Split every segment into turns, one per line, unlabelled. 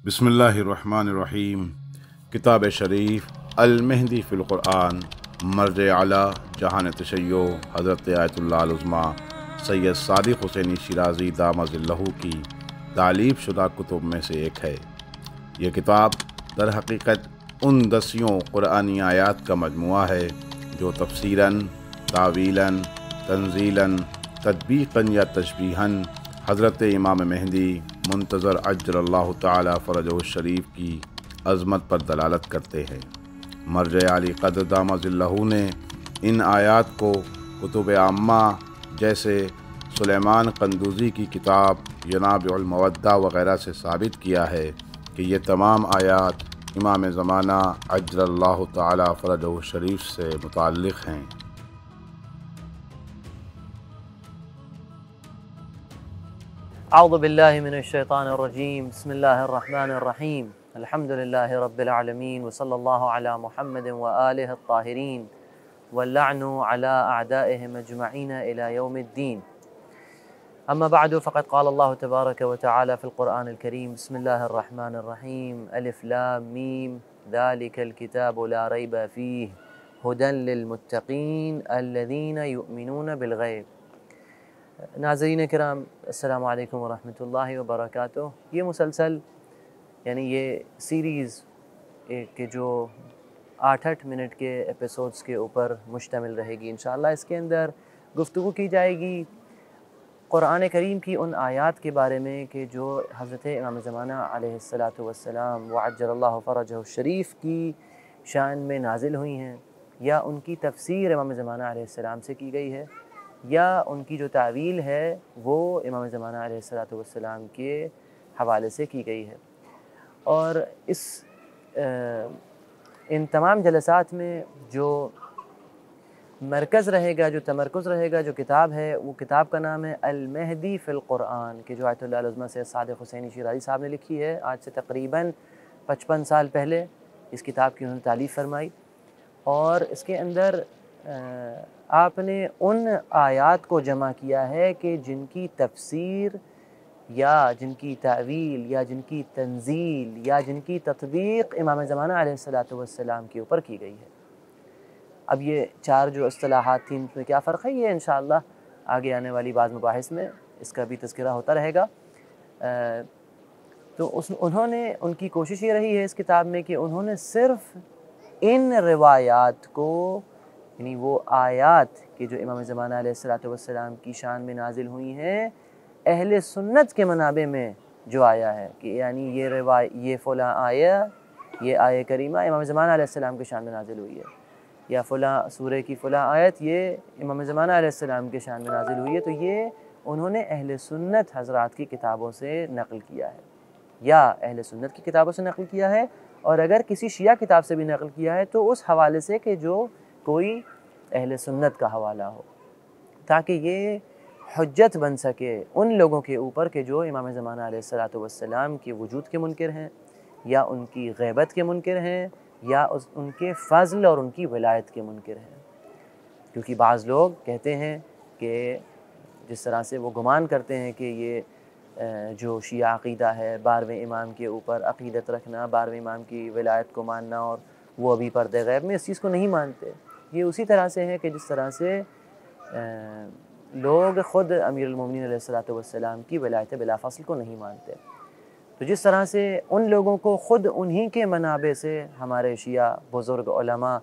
बिस्मिल्लाहिर्रहमानिर्रहीम। किताब शरीफ अल-मेहदी फ़िल क़ुरआन मर्ज आला जहान तशय्यो हज़रत आयतुल्लाह अल-उज़्मा सैयद सादिक़ हुसैनी शिराज़ी दामज़िल्लहु की तालीफ़ शुदा कुतुब में से एक है। ये किताब दर हकीकत उन दसियों क़ुरआनी आयात का मजमुआ है जो तफ़सीरन, तावीलन, तंज़ीलन, तदबीक़न या तशबीहन हज़रत इमाम मेहदी मुंतज़र अज्जलल्लाहु ताला फ़रजहु शरीफ की अज़मत पर दलालत करते हैं। मर्ज आली क़द्र दामज़िल्लहु ने इन आयात को कुतुब आम्मा जैसे सुलेमान क़ंदूज़ी की किताब यनाबिउल मवद्दा वग़ैरह से साबित किया है कि ये तमाम आयात इमाम ज़माना अज्जलल्लाहु ताला फ़रजहु शरीफ से मुताल्लिक़ हैं।
अऊज़ु बिल्लाहि मिनश्शैतानिर्रजीम बिस्मिल्लाहिर्रहमानिर्रहीम अल्हम्दुलिल्लाहि रब्बिल आलमीन व सल्लल्लाहु अला मुहम्मदिन व आलिहि अत्ताहिरीन वल्लअनु अला अअदाइहिम अजमईन इला यौमिद्दीन। अम्मा बअदु फ़क़द क़ाल अल्लाहु तबारक व तआला फ़िल क़ुरआनिल करीम बिस्मिल्लाहिर्रहमानिर्रहीम अलिफ लाम मीम ज़ालिकल किताबु ला रैब फ़ीहि हुदन लिलमुत्तक़ीन अल्लज़ीना युमिनून बिल ग़ैब। नाज़रीन किराम, अस्सलामु अलैकुम व रहमतुल्लाहि व बरकातुहू। ये मुसलसल यानी ये सीरीज़ के जो 8-8 मिनट के एपिसोड्स के ऊपर मुश्तमिल रहेगी। इंशाअल्लाह इसके अंदर गुफ्तगू की जाएगी क़ुरआन करीम की उन आयात के बारे में कि जो हज़रत इमाम ज़माना अलैहिस्सलातु वस्सलाम व अज्जलल्लाहु फ़रजहु शरीफ की शान में नाजिल हुई हैं, या उनकी तफ़सीर इमाम ज़माना अलैहिस्सलाम से की गई है, या उनकी जो तावील है वो इमाम ज़माना अलैहिस्सलातु वस्सलाम के हवाले से की गई है। और इन तमाम जलसात में जो मरकज़ रहेगा, जो तमरकुज़ रहेगा, जो किताब है, वो किताब का नाम है अल-मेहदी फ़िल क़ुरआन, कि जो आयतुल्लाह अल-उज़्मा सैयद सादिक़ हुसैनी शिराज़ी साहब ने लिखी है। आज से तकरीबन 55 साल पहले इस किताब की उन्होंने तालीफ़ फरमाई। और इसके अंदर आपने उन आयात को जमा किया है कि जिनकी तफ़सीर या जिनकी तावील या जिनकी तंज़ील या जिनकी तत्बीक़ इमाम ज़माना अलैहिस्सलातु वस्सलाम के ऊपर की गई है। अब ये चार जो इस्तिलाहात थी, इनमें क्या फ़र्क है, ये इंशाअल्लाह आगे आने वाली बाज़ मुबाहिस में इसका भी तज़किरा होता रहेगा। तो उन्होंने उनकी कोशिश ये रही है इस किताब में कि उन्होंने सिर्फ़ इन रिवायात को, यानी वो आयात कि जो इमाम ज़माना अलैहिस्सलातु वस्सलाम की शान में नाजिल हुई हैं, अहले सुन्नत के मनाबे में जो आया है कि यानी ये फ़लाँ आया, ये आय करीमा इमाम ज़माना अलैहिस्सलाम की शान में नाजिल हुई है, या फ़लाँ सूरह की फ़लाँ आयत ये इमाम ज़माना अलैहिस्सलाम के शान में नाजिल हुई है, तो ये उन्होंने अहले सुन्नत हज़रात की किताबों से नक़ल किया है, या अहले सुन्नत की किताबों से नक़ल किया है, और अगर किसी शिया किताब से भी नक़ल किया है तो उस हवाले से कि जो कोई अहले सुन्नत का हवाला हो, ताकि ये हुज्जत बन सके उन लोगों के ऊपर के जो इमाम ज़माना अलैहिस्सलातु वस्सलाम के वजूद के मुनकिर हैं, या उनकी ग़ैबत के मुनकिर हैं, या उनके फ़ज़ल और उनकी विलायत के मुनकिर हैं। क्योंकि बाज़ लोग कहते हैं कि जिस तरह से वो गुमान करते हैं कि ये जो शिया अक़ीदा है, 12वें इमाम के ऊपर अक़ीदत रखना, 12वें इमाम की विलायत को मानना, और वो अभी पर्दे ग़ैब में इस चीज़ को नहीं मानते। ये उसी तरह से है कि जिस तरह से लोग ख़ुद अमीरुल मोमिनीन अलैहिस्सलातु वस्सलाम की विलायत बिला फ़स्ल को नहीं मानते। तो जिस तरह से उन लोगों को ख़ुद उन्हीं के मनाबे से हमारे शिया बुज़ुर्ग उलमा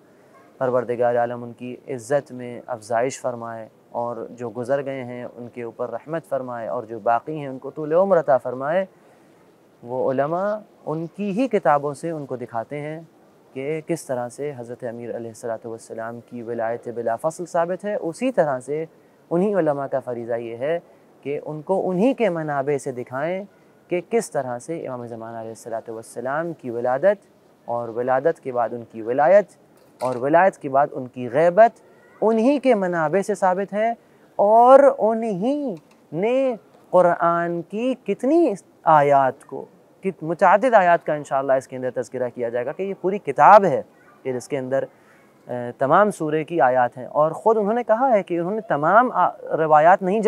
परवरदिगार आलम उनकी इज़्ज़त में अफ़ज़ाइश फ़रमाए, और जो गुज़र गए हैं उनके ऊपर रहमत फ़रमाए, और जो बाक़ी हैं उनको तूल उम्र अता फ़रमाए, वो उलमा उनकी ही किताबों से उनको दिखाते हैं कि किस तरह से हज़रत अमीर अलैहिस्सलातु वस्सलाम की विलायत बिला फ़स्ल साबित है। उसी तरह से उन्हीं उलमा का फ़रीज़ा ये है कि उनको उन्हीं के मनाबे से दिखाएं कि किस तरह से इमाम ज़माना अलैहिस्सलातु वस्सलाम की विलादत, और विलादत के बाद उनकी विलायत, और विलायत के बाद उनकी ग़ैबत उन्हीं के मनाबे से साबित है। और उन्हीं ने क़ुरआन की कितनी आयात को, मुतअद्दिद आयात का इंशाअल्लाह इसके अंदर तज़किरा किया जाएगा कि ये पूरी किताब है कि जिसके अंदर तमाम सूरह की आयात हैं। और ख़ुद उन्होंने कहा है कि उन्होंने तमाम रवायात नहीं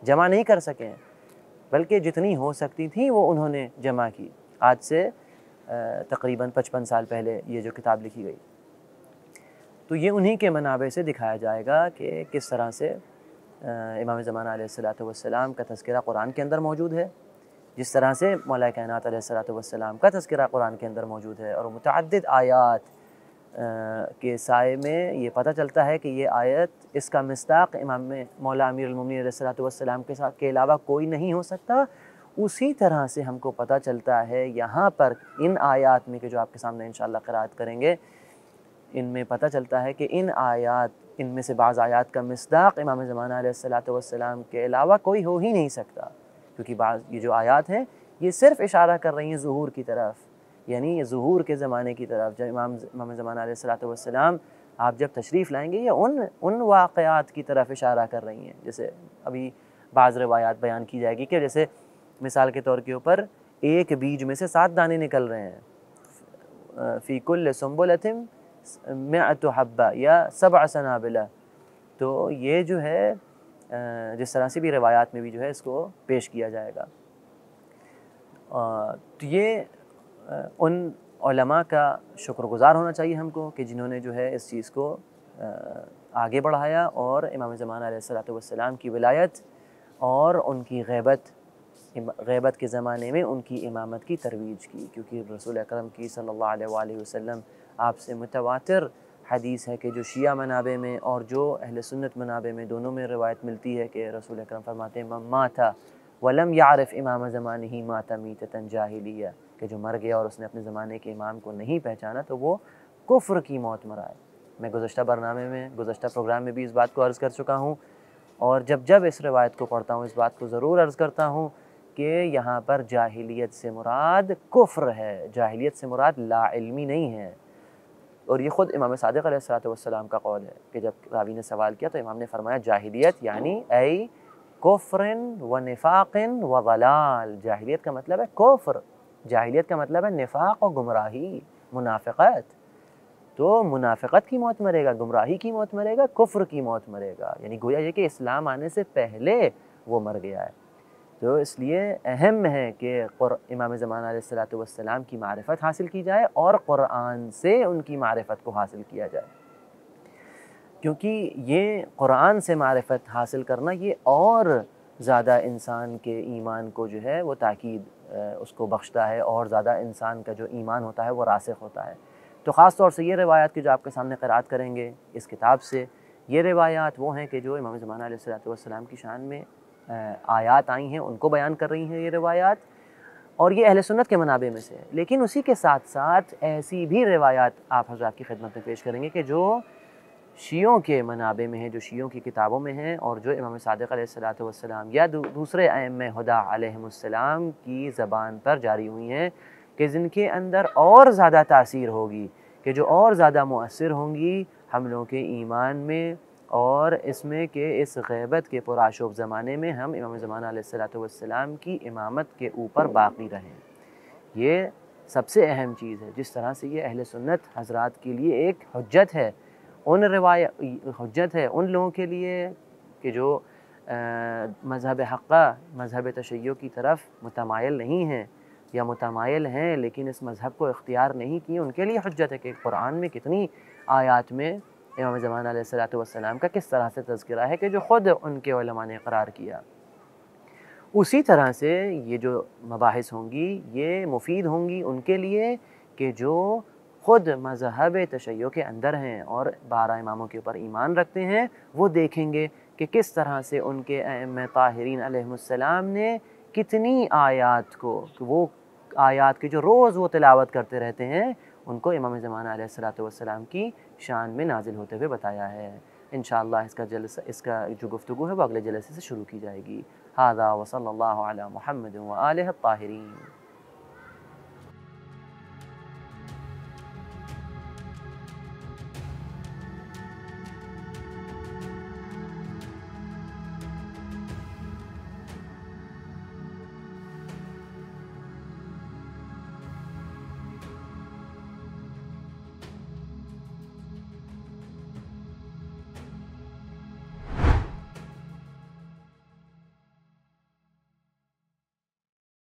जमा नहीं कर सके हैं, बल्कि जितनी हो सकती थी वो उन्होंने जमा की। آج سے تقریباً 55 سال پہلے یہ جو کتاب لکھی گئی. تو یہ انہی کے منابع سے دکھایا جائے گا کہ کس طرح سے امام زمانہ علیہ الصلوۃ والسلام کا تذکرہ قرآن کے اندر موجود ہے، جس طرح سے مولا کائنات علیہ الصلوۃ والسلام کا تذکرہ قرآن کے اندر موجود ہے. اور متعدد آیات کے سائے میں یہ پتہ چلتا ہے کہ یہ آیت، اس کا مصداق امام مولا امیر المومنین علیہ الصلوۃ والسلام کے علاوہ کوئی نہیں ہو سکتا. اسی طرح سے ہم کو پتہ چلتا ہے یہاں پر ان آیات میں کہ جو آپ کے سامنے انشاءاللہ قرأت کریں گے، ان میں پتہ چلتا ہے کہ ان میں سے بعض آیات کا مصداق امام زمانہ علیہ الصلوۃ والسلام کے علاوہ کوئی ہو ہی نہیں سکتا، کیونکہ یہ جو آیات ہیں یہ صرف اشارہ کر رہی ہیں ظہور کی طرف، یعنی یہ ظہور کے زمانے کی طرف. جب امام زمانہ علیہ الصلوۃ والسلام آپ جب تشریف لائیں گے، یہ ان واقعات کی طرف اشارہ کر رہی ہیں. جیسے ابھی بعض روایات بیان کی جائے گی کہ جیسے مثال کے طور کے اوپر ایک بیج میں سے 7 دانے نکل رہے ہیں، فی کل سنبلۃ 100 حبہ یا 7 سنابلہ. تو یہ جو ہے جس طرح سے بھی روایات میں بھی جو ہے اس کو پیش کیا جائے گا. تو یہ ان علماء کا شکر گزار ہونا چاہیے ہم کو کہ جنہوں نے جو ہے اس چیز کو آگے بڑھایا اور امام زمانہ علیہ الصلوۃ والسلام کی ولایت اور ان کی غیبت کے زمانے میں ان کی امامت کی ترویج کی. کیونکہ رسول اکرم کی صلی اللہ علیہ وآلہ وسلم آپ سے متواتر حدیث ہے کہ جو شیعہ منابع میں اور جو اہل سنت منابع میں دونوں میں روایت ملتی ہے کہ رسول اکرم فرماتے ہیں من مات ولم یعرف امام زمانہ مات میتۃ جاہلیہ، کہ جو مر گیا اور اس نے اپنے زمانے کے امام کو نہیں پہچانا تو وہ کفر کی موت مرا ہے. میں گزشتہ پروگرام میں بھی اس بات کو عرض کر چکا ہوں، اور جب اس روایت کو پڑھتا ہوں اس بات کو ضرور عرض کرتا ہوں کہ یہاں پر جاہلیت سے مراد کفر ہے، جاہلیت سے مراد لا علمی نہیں ہے. اور یہ خود امام صادق علیہ الصلوۃ والسلام کا قول ہے کہ جب راوی نے سوال کیا تو امام نے فرمایا جاہلیت یعنی ای کفر و نفاق و ضلال. جاہلیت کا مطلب ہے کفر، جاہلیت کا مطلب ہے نفاق و گمراہی، منافقت. تو منافقت کی موت مرے گا، گمراہی کی موت مرے گا، کفر کی موت مرے گا، یعنی گویا یہ کہ اسلام آنے سے پہلے وہ مر گیا ہے. تو اس لیے اہم ہے کہ امام زمانہ علیہ الصلوۃ والسلام کی معرفت حاصل کی جائے اور قرآن سے ان کی معرفت کو حاصل کیا جائے، کیونکہ یہ قرآن سے معرفت حاصل کرنا یہ اور زیادہ انسان کے ایمان کو جو ہے وہ تاکید اس کو بخشتا ہے، اور زیادہ انسان کا جو ایمان ہوتا ہے وہ راسخ ہوتا ہے. تو خاص طور سے یہ روایات کی جو آپ کے سامنے قرأت کریں گے اس کتاب سے، یہ روایات وہ ہیں کہ جو امام زمانہ علیہ الصلوۃ والسلام کی شان میں آیات آئی ہیں ان کو بیان کر رہی ہیں یہ روایات، اور یہ اہل سنت کے منابع میں سے. لیکن اسی کے ساتھ ساتھ ایسی بھی روایات آپ حضرات کی خدمت میں پیش کریں گے کہ جو شیعوں کے منابع میں ہیں، جو شیعوں کی کتابوں میں ہیں، اور جو امام صادق علیہ الصلوۃ والسلام یا دوسرے ائمہ ہدیٰ علیہم السلام کی زبان پر جاری ہوئی ہیں، کہ جن کے اندر اور زیادہ تاثیر ہوگی، کہ جو اور زیادہ مؤثر ہوں گی ہم لوگوں کے ایمان میں، اور اس میں کہ اس غیبت کے پرآشوب زمانے میں ہم امام زمانہ علیہ الصلوۃ والسلام کی امامت کے اوپر باقی رہیں. یہ سب سے اہم چیز ہے. جس طرح سے یہ اہل سنت حضرات کے لیے ایک حجت ہے، حجت ہے ان لوگوں کے لیے کہ جو مذہب حقہ، مذہب تشیع کی طرف متمائل نہیں ہیں یا متمائل ہیں لیکن اس مذہب کو اختیار نہیں کیے، ان کے لیے حجت ہے کہ قرآن میں کتنی آیات میں امام زمانہ علیہ الصلوۃ والسلام کا کس طرح سے تذکرہ ہے کہ جو خود ان کے علماء نے اقرار کیا. اسی طرح سے یہ جو مباحث ہوں گی یہ مفید ہوں گی ان کے لیے کہ جو خود مذہب تشیع کے اندر ہیں اور 12 اماموں کے اوپر ایمان رکھتے ہیں. وہ دیکھیں گے کہ کس طرح سے ان کے ائمہ طاہرین علیہم السلام نے کتنی آیات کو، وہ آیات کی جو روز وہ تلاوت کرتے رہتے ہیں، ان کو امام زمانہ علیہ الصلوۃ والسلام کی شان میں نازل ہوتے ہوئے بتایا ہے. انشاءاللہ اس کا جو گفتگو ہے وہ اگلے جلسے سے شروع کی جائے گی. ھذا وصلی اللہ علی محمد وآلہ الطاہرین.